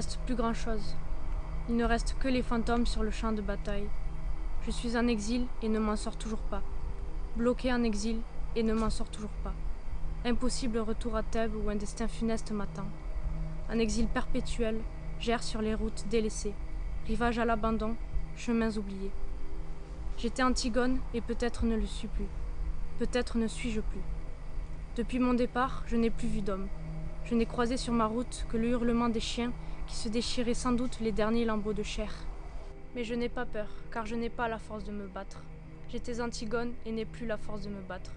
reste plus grand-chose. Il ne reste que les fantômes sur le champ de bataille. Je suis en exil et ne m'en sors toujours pas. Bloqué en exil et ne m'en sors toujours pas. Impossible retour à Thèbes où un destin funeste m'attend. En exil perpétuel, j'erre sur les routes délaissées, rivages à l'abandon, chemins oubliés. J'étais Antigone et peut-être ne le suis plus. Peut-être ne suis-je plus. Depuis mon départ, je n'ai plus vu d'homme. Je n'ai croisé sur ma route que le hurlement des chiens qui se déchiraient sans doute les derniers lambeaux de chair. Mais je n'ai pas peur, car je n'ai pas la force de me battre. J'étais Antigone et n'ai plus la force de me battre.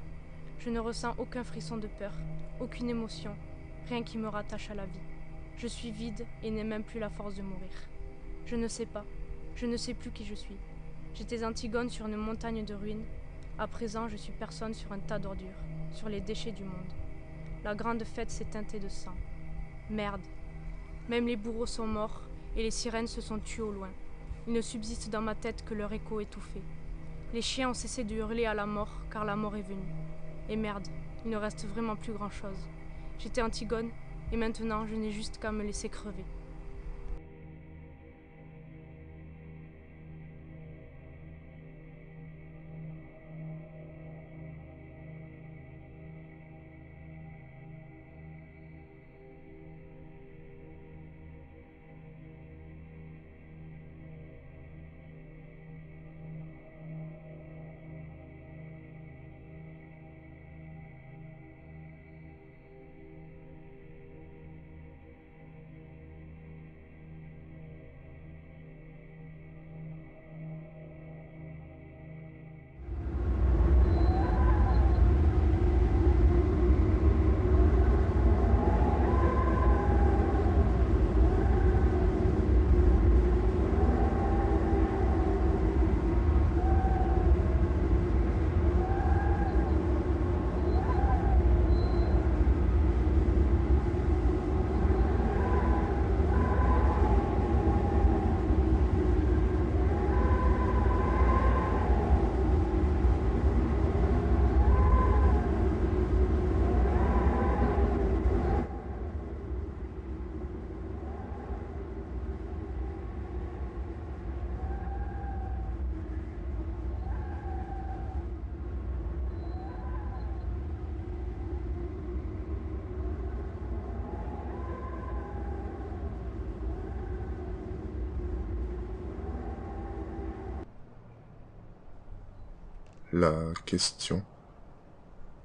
Je ne ressens aucun frisson de peur, aucune émotion, rien qui me rattache à la vie. Je suis vide et n'ai même plus la force de mourir. Je ne sais pas, je ne sais plus qui je suis. J'étais Antigone sur une montagne de ruines. À présent, je suis personne sur un tas d'ordures, sur les déchets du monde. La grande fête s'est teintée de sang. Merde. Même les bourreaux sont morts et les sirènes se sont tuées au loin. Il ne subsiste dans ma tête que leur écho étouffé. Les chiens ont cessé de hurler à la mort car la mort est venue. Et merde, il ne reste vraiment plus grand-chose. J'étais Antigone et maintenant je n'ai juste qu'à me laisser crever. La question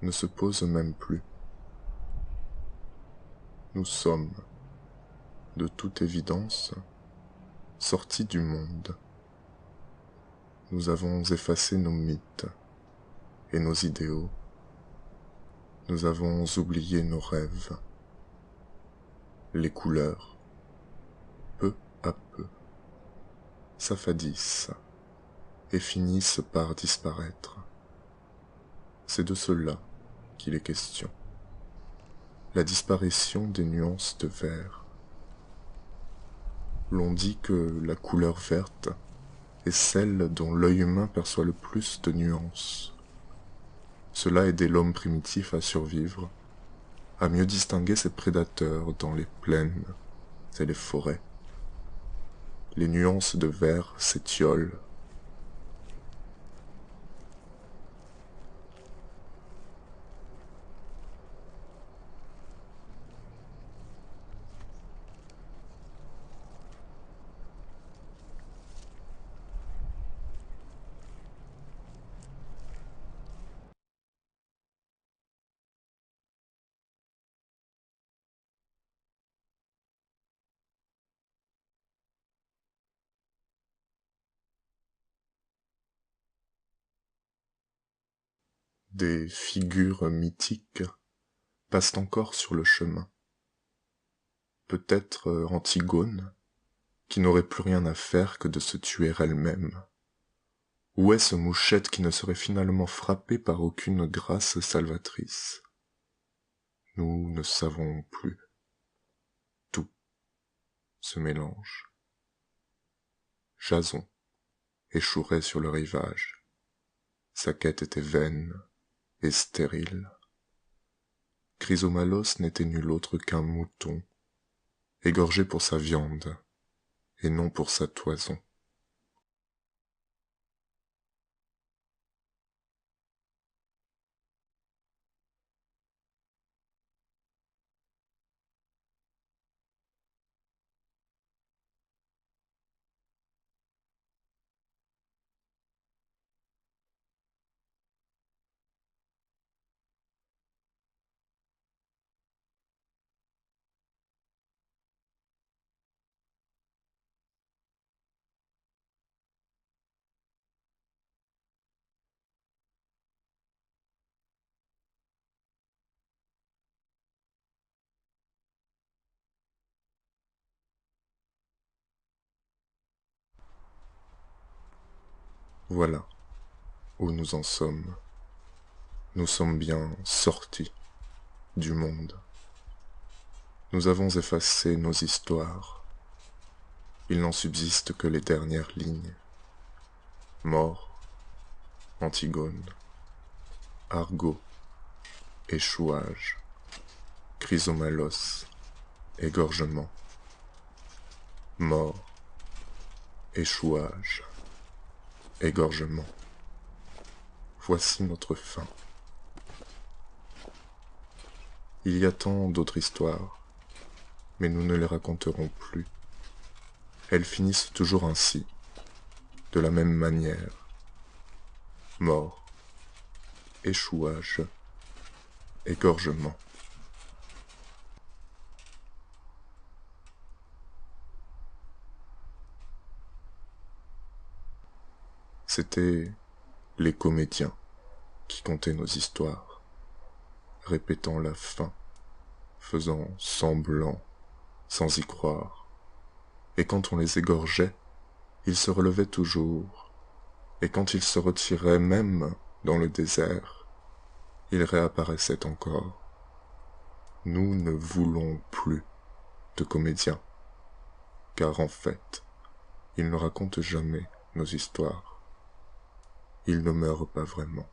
ne se pose même plus. Nous sommes, de toute évidence, sortis du monde. Nous avons effacé nos mythes et nos idéaux. Nous avons oublié nos rêves. Les couleurs, peu à peu, s'affadissent et finissent par disparaître. C'est de cela qu'il est question. La disparition des nuances de vert. L'on dit que la couleur verte est celle dont l'œil humain perçoit le plus de nuances. Cela a aidé l'homme primitif à survivre, à mieux distinguer ses prédateurs dans les plaines et les forêts. Les nuances de vert s'étiolent. Des figures mythiques passent encore sur le chemin. Peut-être Antigone, qui n'aurait plus rien à faire que de se tuer elle-même. Où est ce mouchette qui ne serait finalement frappé par aucune grâce salvatrice? Nous ne savons plus. Tout se mélange. Jason échouerait sur le rivage. Sa quête était vaine et stérile. Chrysomalos n'était nul autre qu'un mouton, égorgé pour sa viande et non pour sa toison. Voilà où nous en sommes. Nous sommes bien sortis du monde. Nous avons effacé nos histoires. Il n'en subsiste que les dernières lignes. Mort, Antigone, Argo, échouage, chrysomalos, égorgement. Mort, échouage, égorgement. Voici notre fin. Il y a tant d'autres histoires, mais nous ne les raconterons plus. Elles finissent toujours ainsi, de la même manière. Mort, échouage, égorgement. C'étaient les comédiens qui contaient nos histoires, répétant la fin, faisant semblant, sans y croire. Et quand on les égorgeait, ils se relevaient toujours, et quand ils se retiraient même dans le désert, ils réapparaissaient encore. Nous ne voulons plus de comédiens, car en fait, ils ne racontent jamais nos histoires. Ils ne meurent pas vraiment.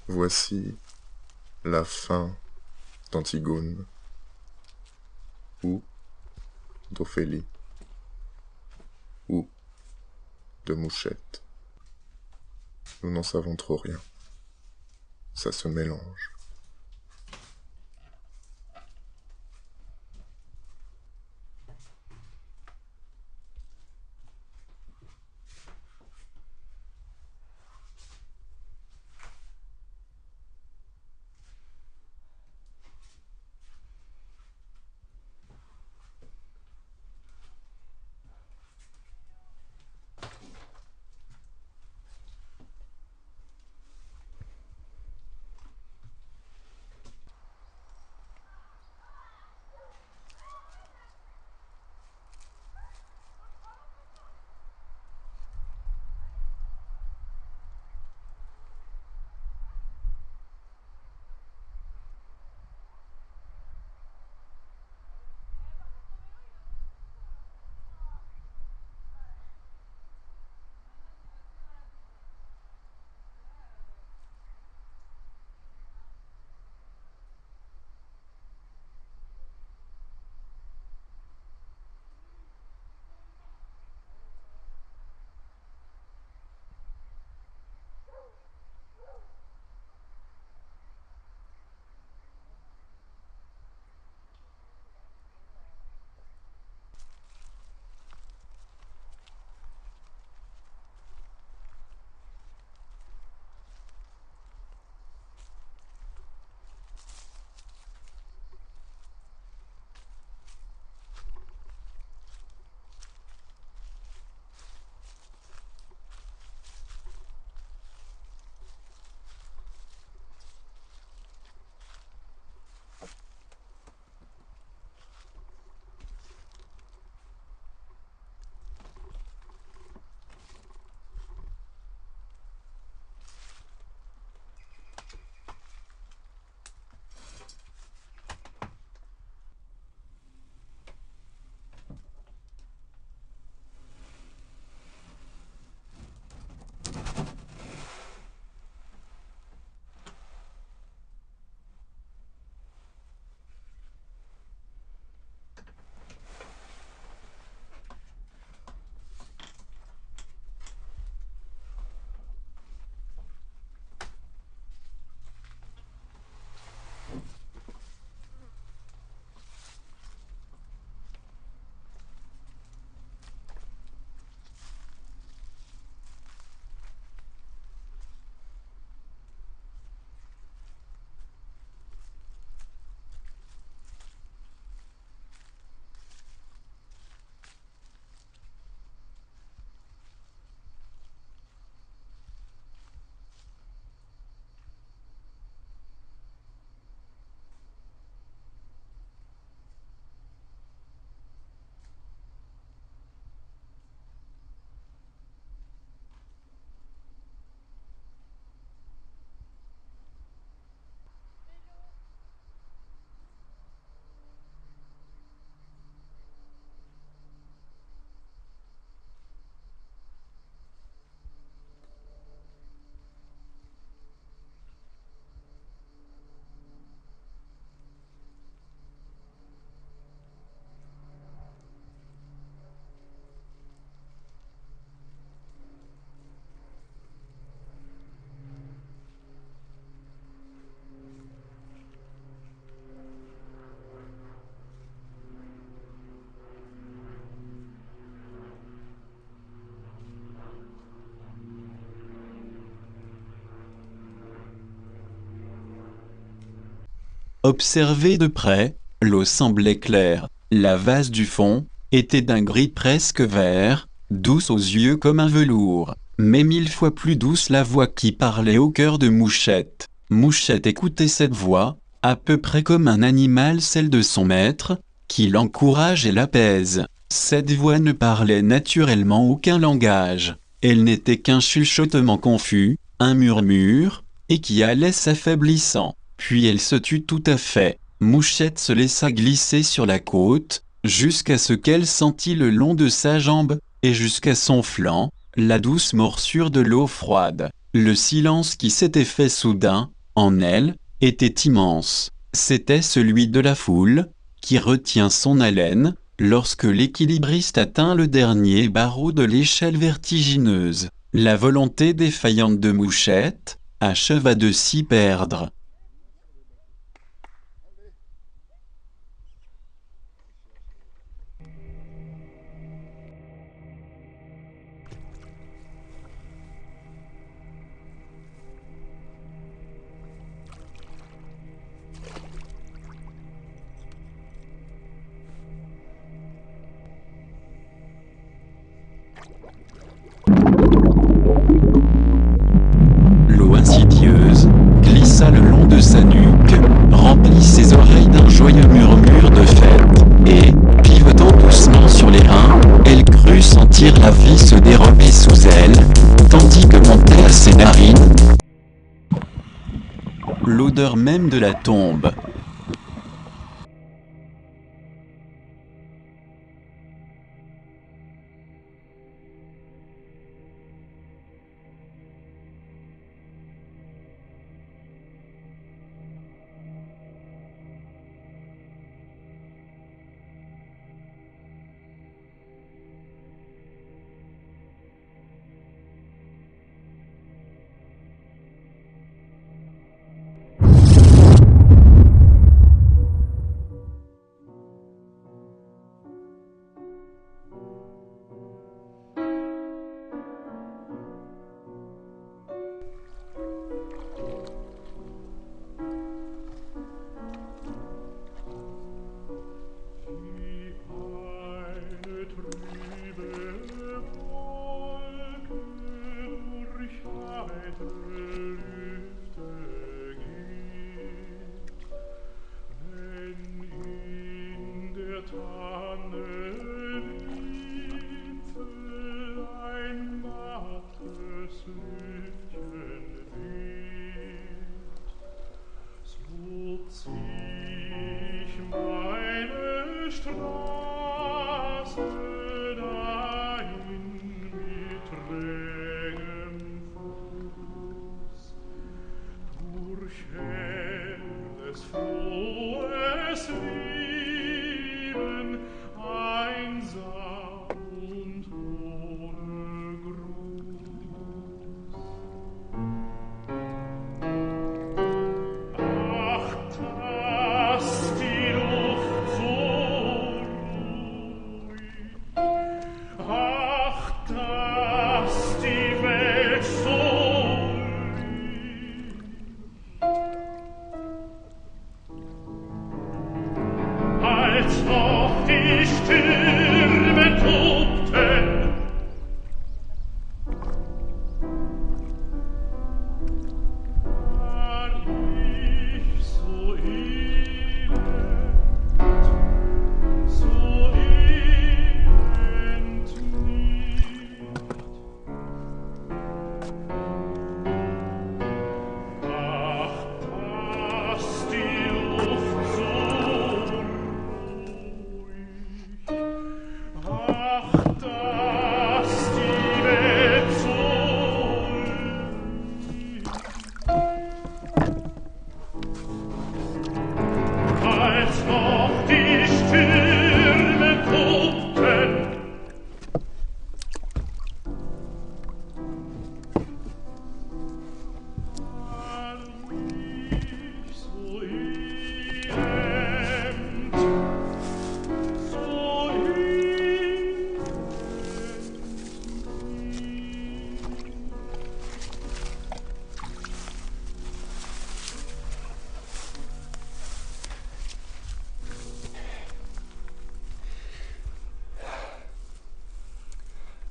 Voici la fin d'Antigone ou d'Ophélie ou de Mouchette. Nous n'en savons trop rien. Ça se mélange. Observée de près, l'eau semblait claire. La vase du fond était d'un gris presque vert, douce aux yeux comme un velours, mais 1000 fois plus douce la voix qui parlait au cœur de Mouchette. Mouchette écoutait cette voix, à peu près comme un animal celle de son maître, qui l'encourage et l'apaise. Cette voix ne parlait naturellement aucun langage. Elle n'était qu'un chuchotement confus, un murmure, et qui allait s'affaiblissant. Puis elle se tut tout à fait. Mouchette se laissa glisser sur la côte, jusqu'à ce qu'elle sentît le long de sa jambe, et jusqu'à son flanc, la douce morsure de l'eau froide. Le silence qui s'était fait soudain, en elle, était immense. C'était celui de la foule, qui retient son haleine, lorsque l'équilibriste atteint le dernier barreau de l'échelle vertigineuse. La volonté défaillante de Mouchette acheva de s'y perdre. L'eau insidieuse glissa le long de sa nuque, remplit ses oreilles d'un joyeux murmure de fête, et, pivotant doucement sur les reins, elle crut sentir la vie se dérober sous elle, tandis que montait à ses narines l'odeur même de la tombe.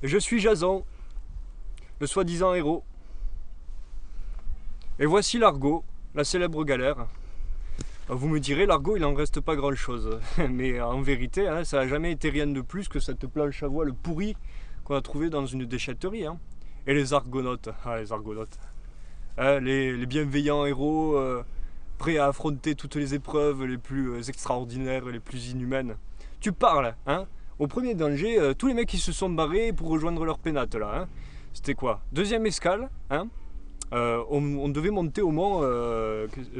Je suis Jason, le soi-disant héros. Et voici l'argot, la célèbre galère. Vous me direz, l'argot, il en reste pas grand-chose. Mais en vérité, hein, ça n'a jamais été rien de plus que cette planche à voile pourrie qu'on a trouvée dans une déchetterie. Hein. Et les argonautes, les argonautes. Les bienveillants héros prêts à affronter toutes les épreuves les plus extraordinaires, les plus inhumaines. Tu parles, hein? Au premier danger, tous les mecs qui se sont barrés pour rejoindre leur pénate là. Hein. C'était quoi? Deuxième escale, hein? On devait monter au mont.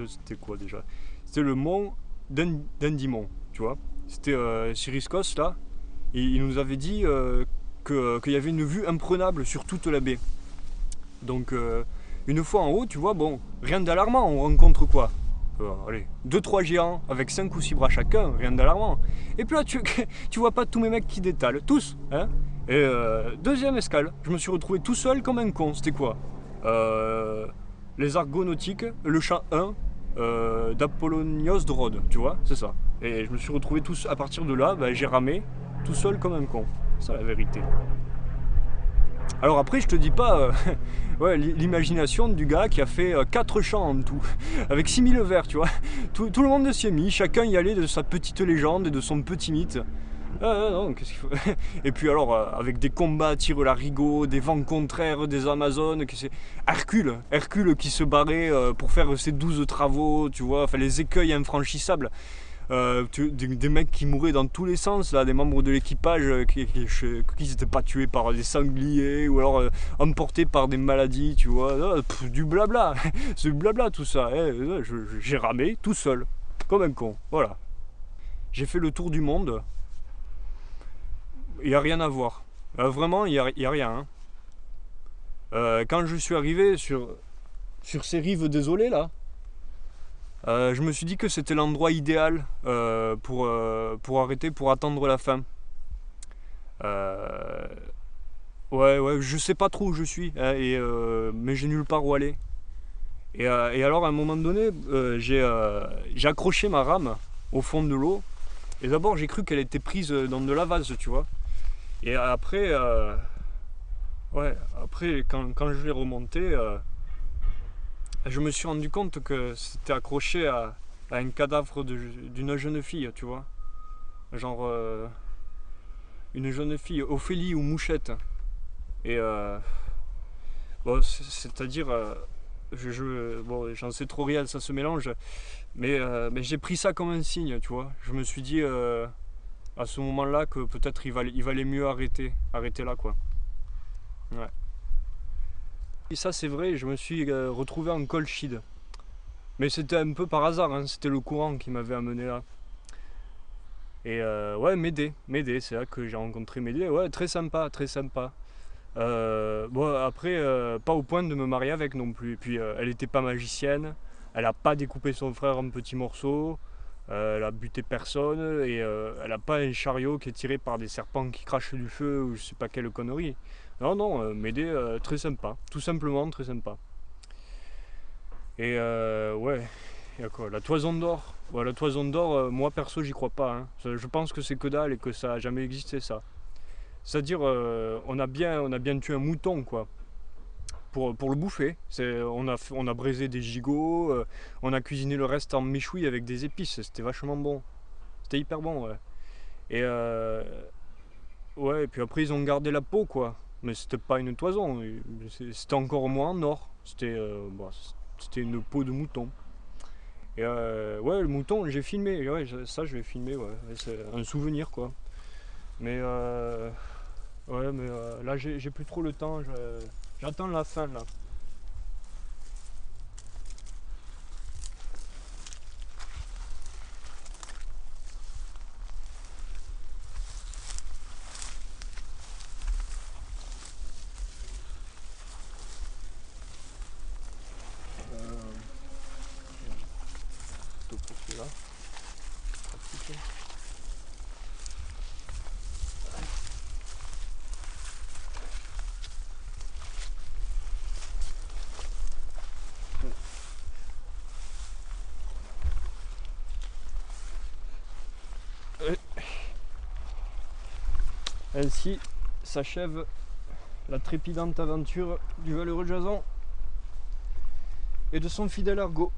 C'était quoi déjà? C'était le mont d'Endimont, tu vois. C'était Ciriskos là. Et il nous avait dit qu'il y avait une vue imprenable sur toute la baie. Donc une fois en haut, tu vois, bon, rien d'alarmant, on rencontre quoi? Allez, 2-3 géants avec 5 ou 6 bras chacun, rien d'alarmant. Et puis là, tu vois pas tous mes mecs qui détalent, tous, hein. Et deuxième escale, je me suis retrouvé tout seul comme un con, c'était quoi? Les argonautiques, le chant 1 d'Apollonios de Rhodes, tu vois, c'est ça. Et je me suis retrouvé tous, à partir de là, j'ai ramé tout seul comme un con, c'est la vérité. Alors après, je te dis pas ouais, l'imagination du gars qui a fait 4 chants en tout, avec 6000 vers, tu vois. Tout le monde s'y est mis, chacun y allait de sa petite légende et de son petit mythe. Non, qu'est-ce qu'il faut... Et puis alors, avec des combats à tir-larigot, des vents contraires, des Amazones, Hercule qui se barrait pour faire ses 12 travaux, tu vois, enfin les écueils infranchissables. Des mecs qui mouraient dans tous les sens, là, des membres de l'équipage qui n'étaient pas tués par des sangliers ou alors emportés par des maladies, tu vois. Du blabla, c'est du blabla tout ça. J'ai ramé tout seul, comme un con, voilà. J'ai fait le tour du monde, il n'y a rien à voir. Vraiment, il n'y a rien. Hein. Quand je suis arrivé sur ces rives désolées là, je me suis dit que c'était l'endroit idéal pour arrêter, pour attendre la fin. Ouais, je sais pas trop où je suis, hein, mais j'ai nulle part où aller. Et alors à un moment donné, j'ai accroché ma rame au fond de l'eau. Et d'abord j'ai cru qu'elle était prise dans de la vase, tu vois. Et après, quand je l'ai remontée, je me suis rendu compte que c'était accroché à un cadavre d'une jeune fille, tu vois. Genre une jeune fille, Ophélie ou Mouchette. Et bon, c'est-à-dire, bon, j'en sais trop rien, ça se mélange. Mais j'ai pris ça comme un signe, tu vois. Je me suis dit à ce moment-là que peut-être il valait mieux arrêter là, quoi. Ouais. Et ça c'est vrai, je me suis retrouvé en Colchide. Mais c'était un peu par hasard, hein, c'était le courant qui m'avait amené là. Et ouais, Médée, c'est là que j'ai rencontré Médée. Ouais, très sympa, très sympa. Bon, après, pas au point de me marier avec non plus. Et puis, elle était pas magicienne, elle a pas découpé son frère en petits morceaux, elle a buté personne, et elle a pas un chariot qui est tiré par des serpents qui crachent du feu ou je sais pas quelle connerie. Non, Médée, très sympa, tout simplement très sympa. Et ouais, il y a quoi? La toison d'or. Ouais, la toison d'or, moi perso, j'y crois pas. Hein. Je pense que c'est que dalle et que ça a jamais existé ça. C'est-à-dire, on a bien tué un mouton, quoi. Pour le bouffer. On a braisé des gigots, on a cuisiné le reste en méchoui avec des épices. C'était vachement bon. C'était hyper bon, ouais. Et ouais, et puis après, ils ont gardé la peau, quoi. Mais c'était pas une toison, c'était encore moins en or. C'était une peau de mouton. Et ouais, le mouton, j'ai filmé. Ouais, ça, je l'ai filmé, ouais. C'est un souvenir, quoi. Mais ouais, mais là, j'ai plus trop le temps. J'attends la fin, là. Là. Ainsi s'achève la trépidante aventure du valeureux Jason et de son fidèle Argo.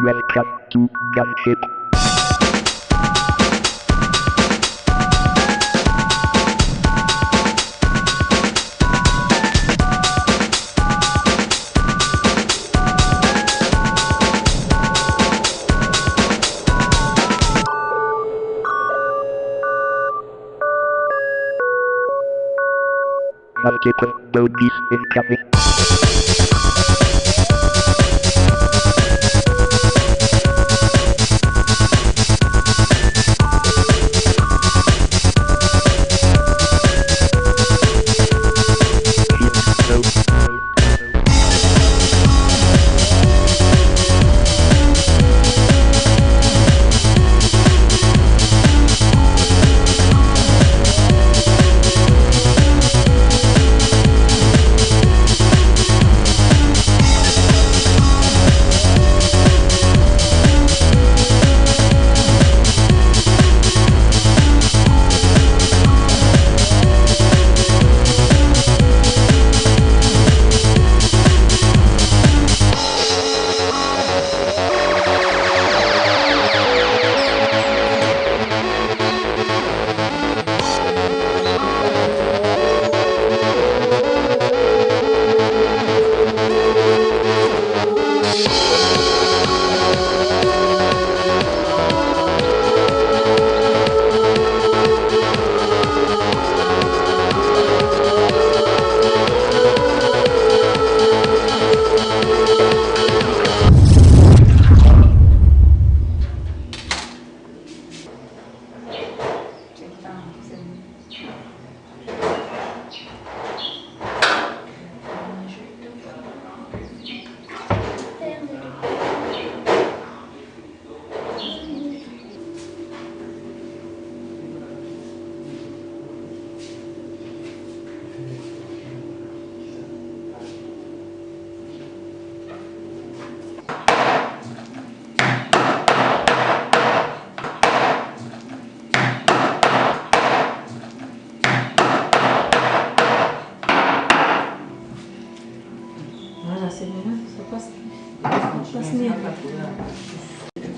Welcome to Gunship. Multiple bogies incoming.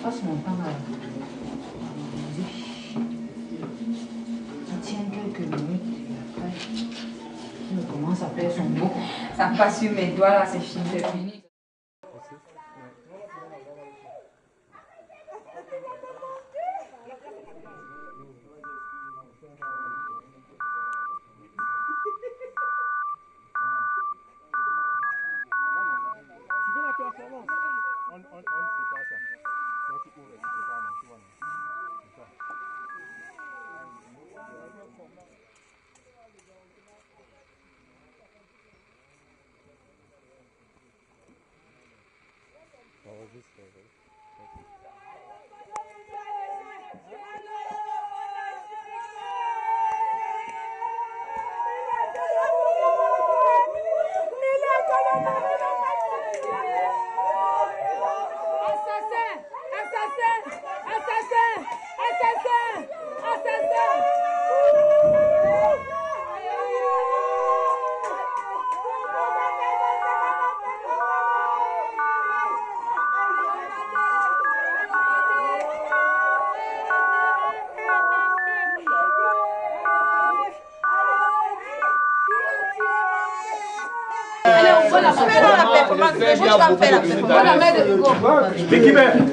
Franchement, pas mal. Il tient quelques minutes et après, il commence à faire son mot. Ça passe sur mes doigts là, c'est fini.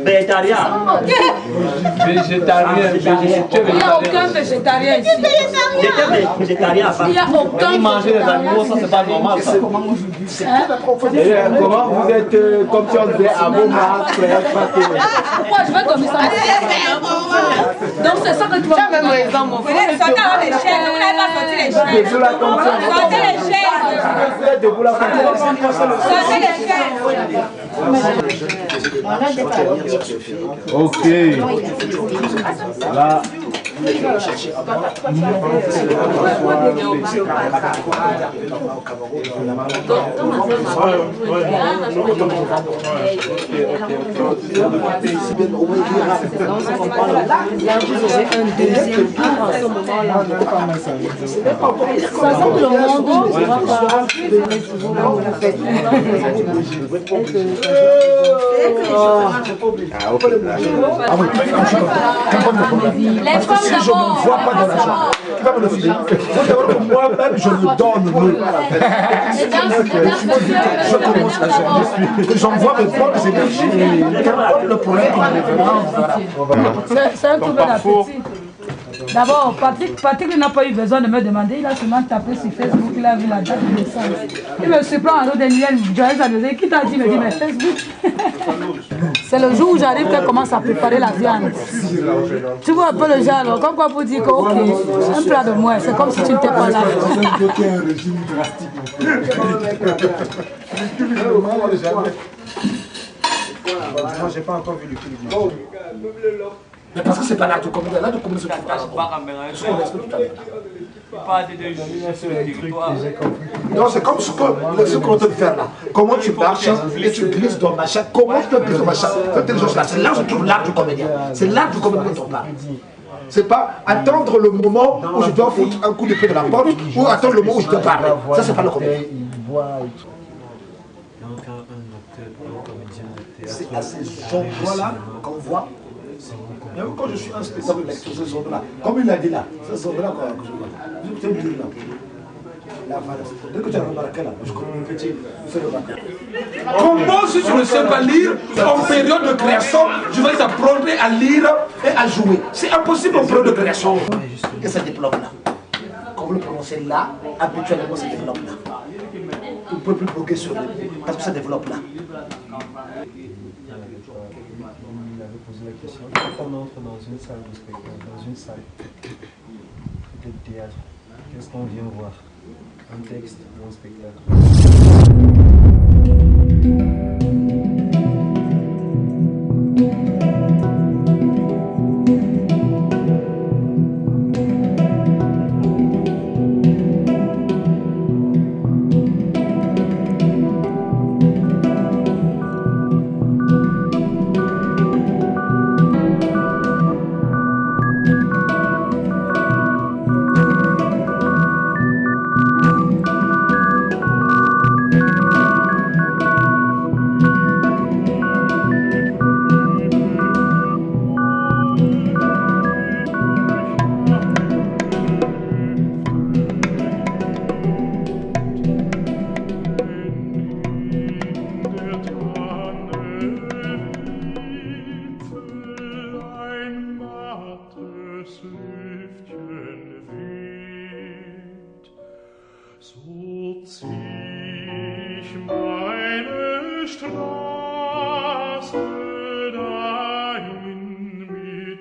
Végétarien. Végétarien. Il n'y a aucun végétarien ici. Végétarien. Il n'y a aucun manger les animaux, ça c'est pas normal. Ça. Comment vous êtes comme si on disait à vos marques? Pourquoi je vais dormir sans donc c'est ça que tu vas faire. Même raison, mon frère. Sortez les chaises, vous n'avez pas sorti les chaises. Sortez les chaises. Sortez les chaises. Ok. Là. Un deuxième tour en ce moment-là. Ça sent que le monde ne sera pas. Les femmes si je ne vois pas dans l'argent, tu vas me le filer. Il faut d'abord que moi-même je me donne le. Je commence la journée. J'envoie mes propres énergies. Qu'importe le problème qu'on a c'est un tout bon appétit. D'abord, Patrick n'a pas eu besoin de me demander, il a seulement tapé sur Facebook, il a vu la date de naissance. Il me surprend en eau de miel, joyeuse anniversaire. Qui t'a dit? Il me dit, mais Facebook. C'est le jour où j'arrive qu'elle commence à préparer la viande. Tu vois un peu le genre, alors, comme quoi pour dire que, ok, un plat de moins, c'est comme si tu n'étais pas là. C'est un régime drastique. Moi, j'ai pas encore vu le film. Mais parce que c'est pas là tout comme là, tout comme se trouve pas. Non, c'est comme ce qu'on te faire là. Comment tu marches et tu glisses ton machin. Comment tu peux glisser ton machin. C'est là où se trouve l'art du comédien. C'est l'art du comédien dont on parle. C'est pas attendre le moment où je dois foutre un coup de pied de la porte ou attendre le moment où je dois parler. Ça, c'est pas le comédien. C'est à ces endroits-là qu'on voit. Même quand je suis un spectacle de ces zones-là, comme il l'a dit là, ces zones-là que je vois. Vous écoutez le là. Dès que tu as remarqué là, je connais un petit, fais remarquer. Comment si tu ne sais pas lire, en période de création, je vais t'apprendre à lire et à jouer. C'est impossible en période de création. Et ça développe là. Quand vous le prononcez là, habituellement ça développe là. Vous ne pouvez plus bloquer sur lui, parce que ça développe là. Quand on entre dans une salle de spectacle, dans une salle de théâtre, qu'est-ce qu'on vient voir? Un texte ou un spectacle? Straße dahin mit